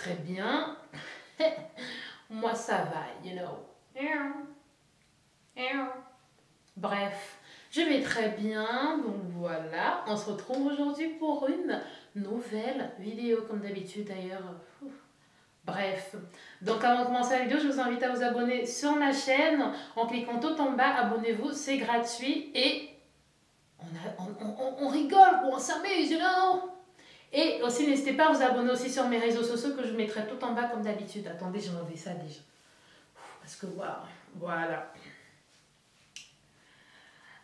très bien. Moi, ça va, you know. Bref, je vais très bien. Donc voilà, on se retrouve aujourd'hui pour une nouvelle vidéo, comme d'habitude d'ailleurs. Bref, donc avant de commencer la vidéo, je vous invite à vous abonner sur ma chaîne en cliquant tout en bas. Abonnez-vous, c'est gratuit et on rigole, on s'amuse, you know. Et aussi, n'hésitez pas à vous abonner aussi sur mes réseaux sociaux que je mettrai tout en bas comme d'habitude. Attendez, j'ai enlevé ça déjà. Parce que waouh, voilà.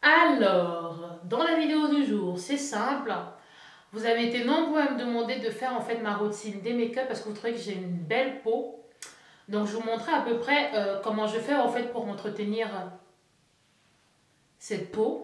Alors, dans la vidéo du jour, c'est simple. Vous avez été nombreux à me demander de faire en fait ma routine des make-up parce que vous trouvez que j'ai une belle peau. Donc, je vous montrerai à peu près comment je fais en fait pour entretenir cette peau.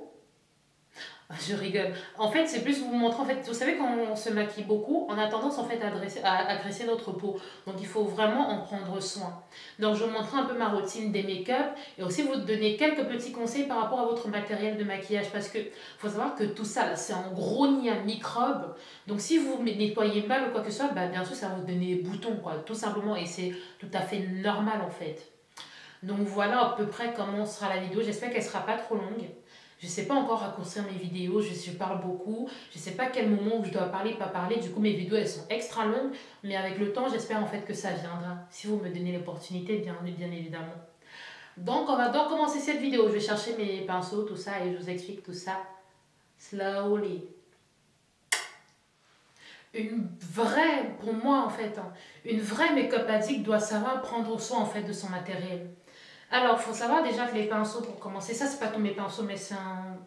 Je rigole. En fait, c'est plus vous montrer, en fait, vous savez, quand on se maquille beaucoup, on a tendance en fait à agresser notre peau. Donc, il faut vraiment en prendre soin. Donc, je vais vous montrer un peu ma routine des make-up et aussi vous donner quelques petits conseils par rapport à votre matériel de maquillage. Parce que faut savoir que tout ça, là, c'est en gros nid à microbes. Donc, si vous nettoyez mal ou quoi que ce soit, bah, bien sûr, ça va vous donner des boutons, quoi, tout simplement. Et c'est tout à fait normal, en fait. Donc, voilà à peu près comment sera la vidéo. J'espère qu'elle ne sera pas trop longue. Je ne sais pas encore raccourcir mes vidéos, je parle beaucoup, je ne sais pas quel moment où je dois parler, pas parler, du coup mes vidéos elles sont extra longues, mais avec le temps j'espère en fait que ça viendra, si vous me donnez l'opportunité bien évidemment. Donc on va donc commencer cette vidéo, je vais chercher mes pinceaux, tout ça, et je vous explique tout ça slowly. Pour moi en fait, une vraie make-up addict doit savoir prendre soin en fait de son matériel. Alors, il faut savoir déjà que les pinceaux, pour commencer, ça, c'est pas tous mes pinceaux, mais c'est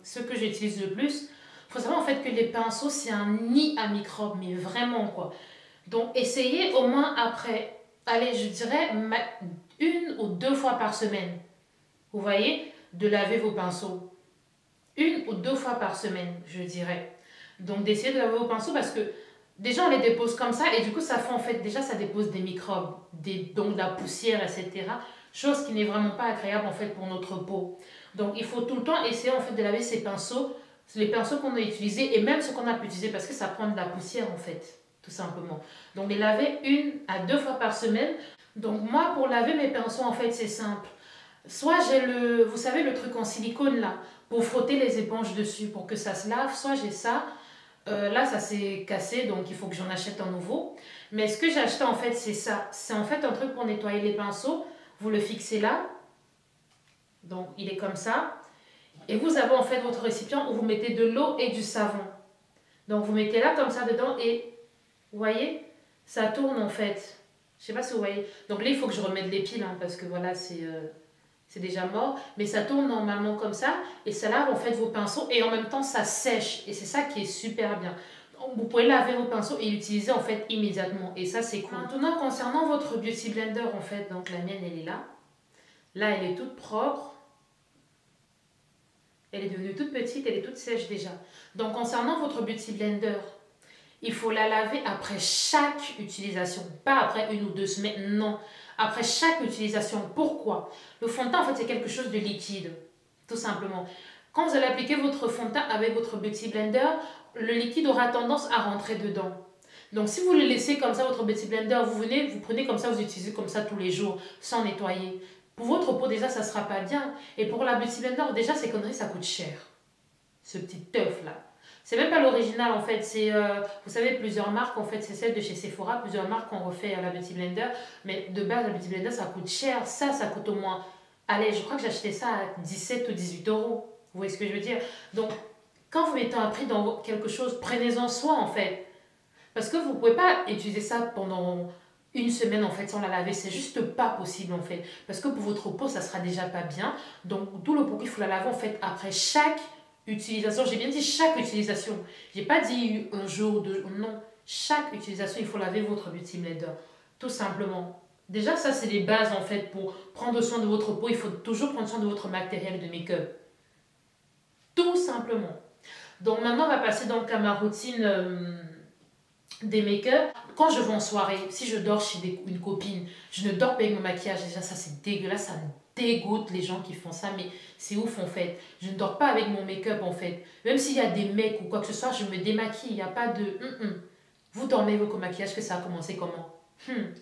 ceux que j'utilise le plus. Il faut savoir en fait que les pinceaux, c'est un nid à microbes, mais vraiment quoi. Donc, essayez au moins après, allez, je dirais une ou deux fois par semaine. Vous voyez, de laver vos pinceaux. Une ou deux fois par semaine, je dirais. Donc, d'essayer de laver vos pinceaux parce que déjà, on les dépose comme ça et du coup, ça fait en fait, déjà, ça dépose des microbes, donc de la poussière, etc. Chose qui n'est vraiment pas agréable en fait pour notre peau. Donc il faut tout le temps essayer en fait de laver ces pinceaux, les pinceaux qu'on a utilisés et même ceux qu'on a pu utiliser parce que ça prend de la poussière en fait, tout simplement. Donc les laver une à deux fois par semaine. Donc moi pour laver mes pinceaux en fait c'est simple. Soit j'ai vous savez le truc en silicone là, pour frotter les éponges dessus pour que ça se lave, soit j'ai ça. Là ça s'est cassé donc il faut que j'en achète un nouveau. Mais ce que j'ai acheté en fait c'est ça. C'est en fait un truc pour nettoyer les pinceaux. Vous le fixez là, donc il est comme ça. Et vous avez en fait votre récipient où vous mettez de l'eau et du savon. Donc vous mettez là comme ça dedans et vous voyez, ça tourne en fait. Je sais pas si vous voyez. Donc là il faut que je remette les piles parce que voilà c'est déjà mort. Mais ça tourne normalement comme ça et ça lave en fait vos pinceaux et en même temps ça sèche. Et c'est ça qui est super bien. Vous pouvez laver vos pinceaux et l'utiliser en fait immédiatement et ça c'est cool. Maintenant concernant votre Beauty Blender en fait, donc la mienne elle est là. Là elle est toute propre. Elle est devenue toute petite, elle est toute sèche déjà. Donc concernant votre Beauty Blender, il faut la laver après chaque utilisation. Pas après une ou deux semaines, non. Après chaque utilisation. Pourquoi? Le fond de teint en fait c'est quelque chose de liquide. Tout simplement. Quand vous allez appliquer votre fond de teint avec votre Beauty Blender, le liquide aura tendance à rentrer dedans. Donc si vous le laissez comme ça, votre Beauty Blender, vous prenez comme ça, vous utilisez comme ça tous les jours, sans nettoyer. Pour votre peau, déjà, ça ne sera pas bien. Et pour la Beauty Blender, déjà, ces conneries, ça coûte cher. Ce petit œuf là. C'est même pas l'original en fait. C'est, vous savez, plusieurs marques, en fait, c'est celle de chez Sephora. Plusieurs marques ont refait la Beauty Blender. Mais de base, la Beauty Blender, ça coûte cher. Ça coûte au moins... Allez, je crois que j'ai acheté ça à 17 ou 18 euros. Vous voyez ce que je veux dire? Donc, quand vous mettez un prix dans quelque chose, prenez-en soin en fait. Parce que vous ne pouvez pas utiliser ça pendant une semaine en fait sans la laver. C'est juste pas possible en fait. Parce que pour votre peau, ça sera déjà pas bien. Donc, d'où le pourquoi il faut la laver en fait après chaque utilisation. J'ai bien dit chaque utilisation. J'ai pas dit un jour, deux. Non. Chaque utilisation, il faut laver votre Beauty Blender. Tout simplement. Déjà, ça, c'est les bases en fait pour prendre soin de votre peau. Il faut toujours prendre soin de votre matériel de make-up. Tout simplement. Donc maintenant, on va passer donc à ma routine des make-up. Quand je vais en soirée, si je dors chez une copine, je ne dors pas avec mon maquillage. Déjà, ça c'est dégueulasse, ça me dégoûte les gens qui font ça, mais c'est ouf en fait. Je ne dors pas avec mon make-up en fait. Même s'il y a des mecs ou quoi que ce soit, je me démaquille. Il n'y a pas de... Vous dormez avec votre maquillage, que ça a commencé comment? Hmm.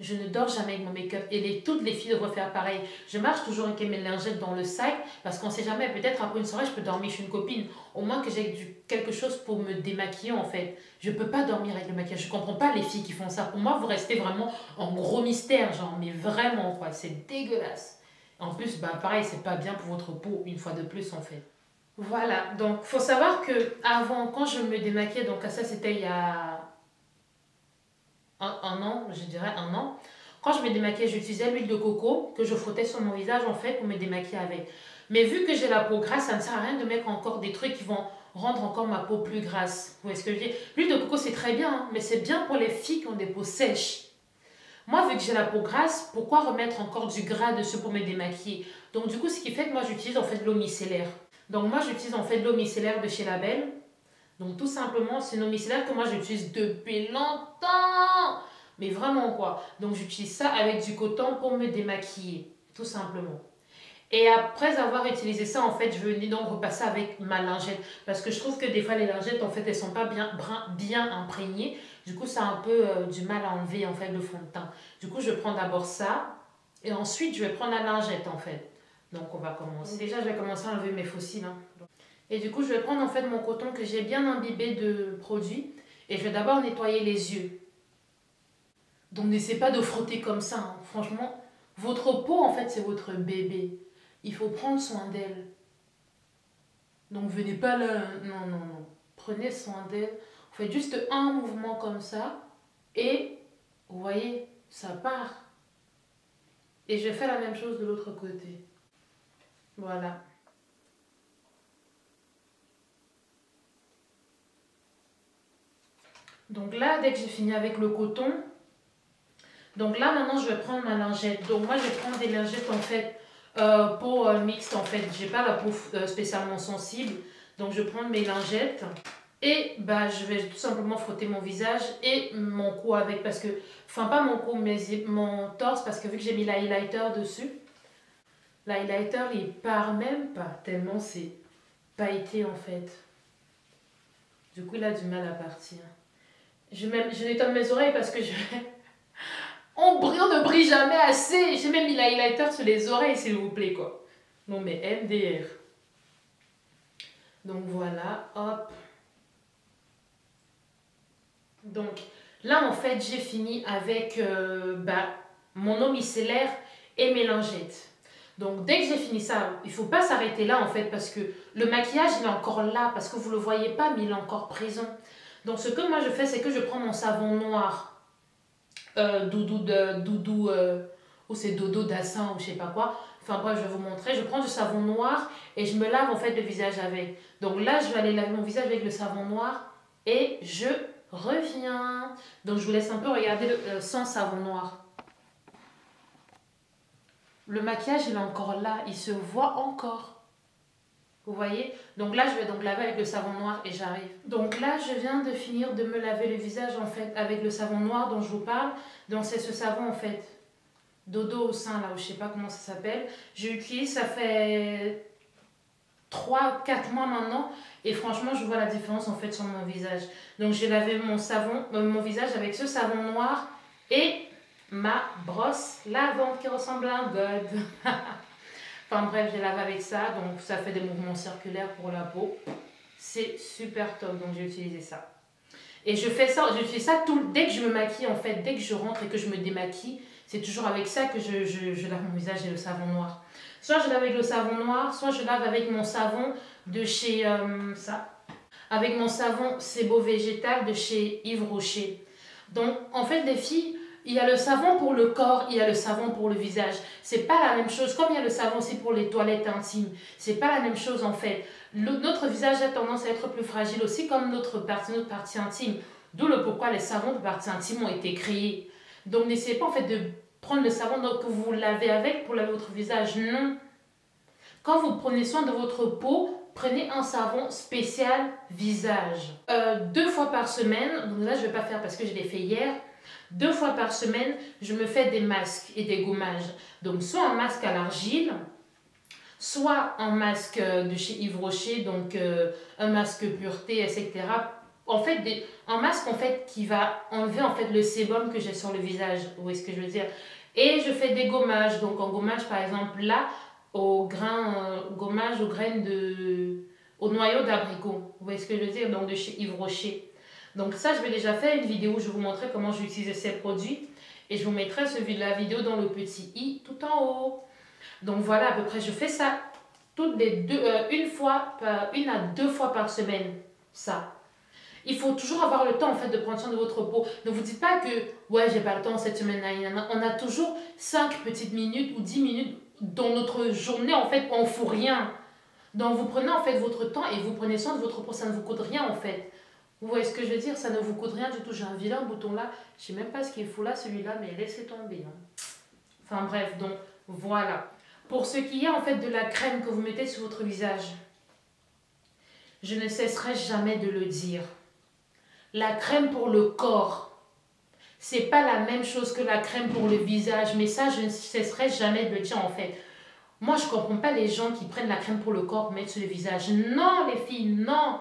Je ne dors jamais avec mon make-up et toutes les filles devraient faire pareil. Je marche toujours avec mes lingettes dans le sac parce qu'on sait jamais, peut-être après une soirée, je peux dormir chez une copine. Au moins que j'ai quelque chose pour me démaquiller en fait. Je peux pas dormir avec le maquillage. Je comprends pas les filles qui font ça. Pour moi, vous restez vraiment en gros mystère, genre, mais vraiment quoi, c'est dégueulasse. En plus, bah pareil, c'est pas bien pour votre peau, une fois de plus en fait. Voilà, donc faut savoir que avant, quand je me démaquillais, donc ça c'était il y a un an, je dirais un an. Quand je me démaquillais, j'utilisais l'huile de coco que je frottais sur mon visage en fait pour me démaquiller avec. Mais vu que j'ai la peau grasse, ça ne sert à rien de mettre encore des trucs qui vont rendre encore ma peau plus grasse. Vous voyez ce que je veux dire? L'huile de coco c'est très bien, hein, mais c'est bien pour les filles qui ont des peaux sèches. Moi, vu que j'ai la peau grasse, pourquoi remettre encore du gras dessus pour me démaquiller? Donc du coup, ce qui fait que moi j'utilise en fait de l'eau micellaire. Donc moi j'utilise en fait de l'eau micellaire de chez Label. Donc tout simplement, c'est une eau micellaire que moi j'utilise depuis longtemps. Mais vraiment quoi. Donc j'utilise ça avec du coton pour me démaquiller. Tout simplement. Et après avoir utilisé ça, en fait, je venais donc repasser avec ma lingette. Parce que je trouve que des fois, les lingettes, en fait, elles sont pas bien imprégnées. Du coup, ça a un peu du mal à enlever, en fait, le fond de teint. Du coup, je prends d'abord ça. Et ensuite, je vais prendre la lingette, en fait. Donc, on va commencer. Déjà, je vais commencer à enlever mes fossiles. Hein. Et du coup, je vais prendre, en fait, mon coton que j'ai bien imbibé de produit. Et je vais d'abord nettoyer les yeux. Donc, n'essayez pas de frotter comme ça. Hein. Franchement, votre peau, en fait, c'est votre bébé. Il faut prendre soin d'elle. Donc venez pas là. Non, non, non. Prenez soin d'elle. Vous faites juste un mouvement comme ça. Et vous voyez, ça part. Et je fais la même chose de l'autre côté. Voilà. Donc là, dès que j'ai fini avec le coton, donc là maintenant je vais prendre ma lingette. Donc moi je vais prendre des lingettes en fait peau mixte en fait. J'ai pas la peau spécialement sensible. Donc je prends mes lingettes et bah je vais tout simplement frotter mon visage et mon cou avec parce que, enfin pas mon cou mais mon torse parce que vu que j'ai mis l'highlighter dessus, l'highlighter il part même pas tellement c'est pailleté en fait. Du coup il a du mal à partir. Je nettoie mes oreilles parce que on ne brille jamais assez. J'ai même mis l'highlighter sur les oreilles s'il vous plaît quoi. Non mais MDR. Donc voilà, hop. Donc là en fait j'ai fini avec mon eau micellaire et mes lingettes. Donc dès que j'ai fini ça, il ne faut pas s'arrêter là en fait parce que le maquillage il est encore là parce que vous ne le voyez pas mais il est encore présent. Donc ce que moi je fais c'est que je prends mon savon noir ou c'est dodo d'assin ou je sais pas quoi. Enfin bref je vais vous montrer. Je prends du savon noir et je me lave en fait le visage avec. Donc là je vais aller laver mon visage avec le savon noir et je reviens. Donc je vous laisse un peu regarder sans savon noir. Le maquillage il est encore là, il se voit encore. Vous voyez? Donc là je vais donc laver avec le savon noir et j'arrive. Donc là je viens de finir de me laver le visage en fait avec le savon noir dont je vous parle. Donc c'est ce savon en fait. Dodo au sein là, ou je sais pas comment ça s'appelle. J'utilise, ça fait 3-4 mois maintenant et franchement je vois la différence en fait sur mon visage. Donc j'ai lavé mon visage avec ce savon noir et ma brosse lavante qui ressemble à un god. Enfin bref, j'ai lavé avec ça, donc ça fait des mouvements circulaires pour la peau. C'est super top, donc j'ai utilisé ça. Et je fais ça, j'utilise ça dès que je me maquille en fait, dès que je rentre et que je me démaquille, c'est toujours avec ça que je lave mon visage et le savon noir. Soit je lave avec le savon noir, soit je lave avec mon savon de chez avec mon savon Sebo végétal de chez Yves Rocher. Donc en fait les filles, il y a le savon pour le corps, il y a le savon pour le visage. C'est pas la même chose, comme il y a le savon aussi pour les toilettes intimes. C'est pas la même chose en fait. Notre visage a tendance à être plus fragile aussi comme notre partie intime. D'où le pourquoi les savons de partie intime ont été créés. Donc n'essayez pas en fait de prendre le savon que vous lavez avec pour laver votre visage. Non. Quand vous prenez soin de votre peau, prenez un savon spécial visage. 2 fois par semaine, donc là je ne vais pas faire parce que je l'ai fait hier. 2 fois par semaine, je me fais des masques et des gommages. Donc soit un masque à l'argile, soit un masque de chez Yves Rocher, donc un masque pureté, etc. en fait un masque en fait qui va enlever en fait le sébum que j'ai sur le visage. Vous voyez ce que je veux dire? Et je fais des gommages. Donc en gommage par exemple là, au grain, gommage aux graines au noyau d'abricot. Vous voyez ce que je veux dire? Donc de chez Yves Rocher. Donc ça, je vais déjà faire une vidéo où je vais vous montrer comment j'utilise ces produits. Et je vous mettrai la vidéo dans le petit i tout en haut. Donc voilà, à peu près, je fais ça toutes les une à deux fois par semaine. Ça. Il faut toujours avoir le temps en fait de prendre soin de votre peau. Ne vous dites pas que ouais, j'ai pas le temps cette semaine. On a toujours 5 petites minutes ou 10 minutes dans notre journée en fait, on ne fout rien. Donc vous prenez en fait votre temps et vous prenez soin de votre peau, ça ne vous coûte rien en fait. Vous voyez ce que je veux dire? Ça ne vous coûte rien du tout. J'ai un vilain bouton là. Je sais même pas ce qu'il faut là, celui-là, mais laissez tomber. Hein. Enfin bref, donc voilà. Pour ce qui est en fait de la crème que vous mettez sur votre visage, je ne cesserai jamais de le dire. La crème pour le corps, c'est pas la même chose que la crème pour le visage. Mais ça, je ne cesserai jamais de le dire en fait. Moi, je comprends pas les gens qui prennent la crème pour le corps pour mettre sur le visage. Non, les filles, non.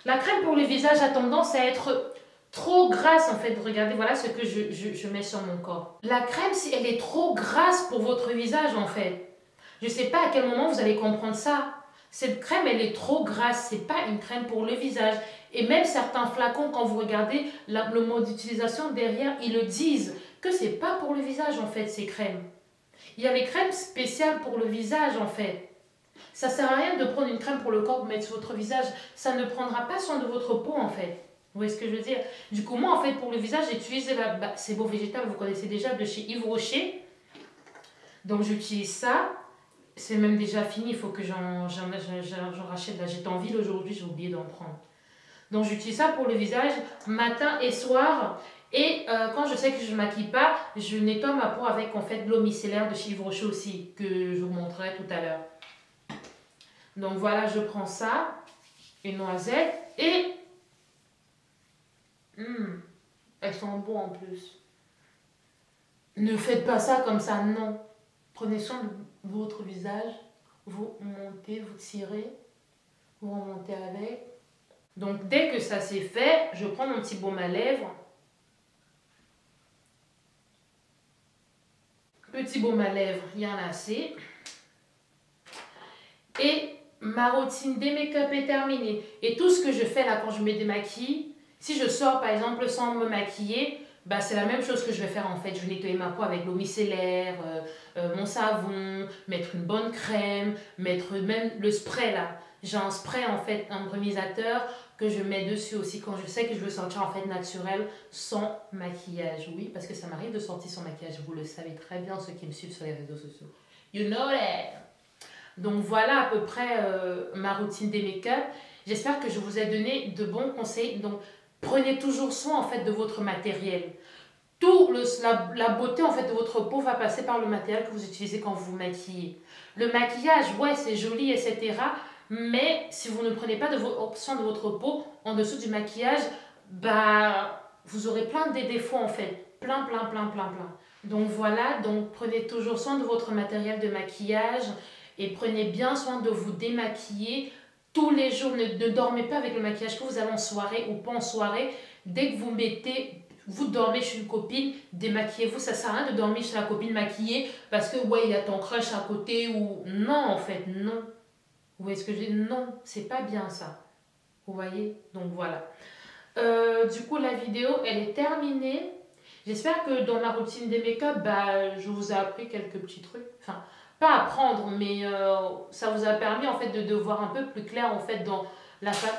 La crème pour le visage a tendance à être trop grasse en fait. Regardez, voilà ce que je mets sur mon corps. La crème, si elle est trop grasse pour votre visage en fait. Je ne sais pas à quel moment vous allez comprendre ça. Cette crème, elle est trop grasse. C'est pas une crème pour le visage. Et même certains flacons, quand vous regardez le mode d'utilisation derrière, ils le disent que c'est pas pour le visage en fait ces crèmes. Il y a les crèmes spéciales pour le visage en fait. Ça ne sert à rien de prendre une crème pour le corps pour mettre sur votre visage. Ça ne prendra pas soin de votre peau en fait. Vous voyez ce que je veux dire? Du coup, moi en fait pour le visage, j'utilise c'est beau végétal, vous connaissez déjà, de chez Yves Rocher. Donc j'utilise ça. C'est même déjà fini, il faut que j'en rachète. Là, j'étais en ville aujourd'hui, j'ai oublié d'en prendre. Donc j'utilise ça pour le visage matin et soir. Et quand je sais que je ne maquille pas, je nettoie ma peau avec en fait de l'eau micellaire de chez Yves Rocher aussi, que je vous montrerai tout à l'heure. Donc voilà, je prends ça, une noisette, et elles sont bonnes en plus. Ne faites pas ça comme ça, non. Prenez soin de votre visage, vous montez, vous tirez, vous remontez avec. Donc dès que ça c'est fait, je prends mon petit baume à lèvres. Petit baume à lèvres, il y en a assez. Et ma routine des make-up est terminée. Et tout ce que je fais là quand je me démaquille, si je sors par exemple sans me maquiller, bah, c'est la même chose que je vais faire en fait. Je vais nettoyer ma peau avec l'eau micellaire, mon savon, mettre une bonne crème, mettre même le spray là. J'ai un spray en fait, un brumisateur que je mets dessus aussi quand je sais que je veux sortir en fait naturel sans maquillage. Oui, parce que ça m'arrive de sortir sans maquillage. Vous le savez très bien ceux qui me suivent sur les réseaux sociaux. You know that! Donc voilà à peu près ma routine des make-up. J'espère que je vous ai donné de bons conseils. Donc prenez toujours soin en fait de votre matériel. La beauté en fait de votre peau va passer par le matériel que vous utilisez quand vous vous maquillez. Le maquillage, ouais, c'est joli, etc. Mais si vous ne prenez pas soin de votre peau en dessous du maquillage, bah vous aurez plein de défauts en fait. Plein. Donc voilà, donc prenez toujours soin de votre matériel de maquillage. Et prenez bien soin de vous démaquiller tous les jours. Ne dormez pas avec le maquillage que vous avez en soirée ou pas en soirée. Dès que vous dormez chez une copine, démaquillez-vous. Ça sert à rien de dormir chez la copine maquillée parce que ouais, il y a ton crush à côté ou... Non, en fait, non. Vous voyez ce que je dis? Non, c'est pas bien ça. Vous voyez? Donc voilà. Du coup, la vidéo, elle est terminée. J'espère que dans ma routine des make-up, bah, je vous ai appris quelques petits trucs. Enfin... Pas apprendre, mais ça vous a permis en fait de voir un peu plus clair en fait dans la ça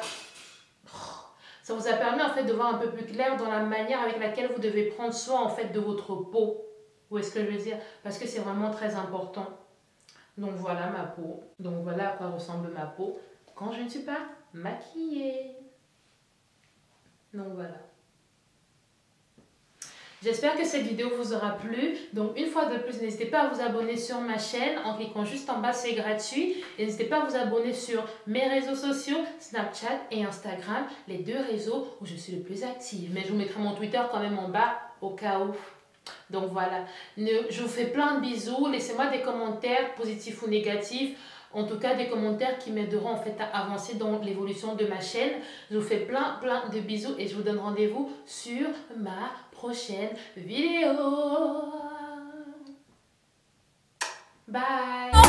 vous a permis en fait de voir un peu plus clair dans la manière avec laquelle vous devez prendre soin en fait de votre peau. Vous voyez ce que je veux dire? Parce que c'est vraiment très important. Donc voilà ma peau. Donc voilà à quoi ressemble ma peau quand je ne suis pas maquillée. Donc voilà. J'espère que cette vidéo vous aura plu. Donc une fois de plus, n'hésitez pas à vous abonner sur ma chaîne en cliquant juste en bas, c'est gratuit. Et n'hésitez pas à vous abonner sur mes réseaux sociaux, Snapchat et Instagram, les deux réseaux où je suis le plus active. Mais je vous mettrai mon Twitter quand même en bas au cas où. Donc voilà, je vous fais plein de bisous. Laissez-moi des commentaires positifs ou négatifs. En tout cas, des commentaires qui m'aideront en fait à avancer dans l'évolution de ma chaîne. Je vous fais plein de bisous et je vous donne rendez-vous sur ma prochaine vidéo. Bye.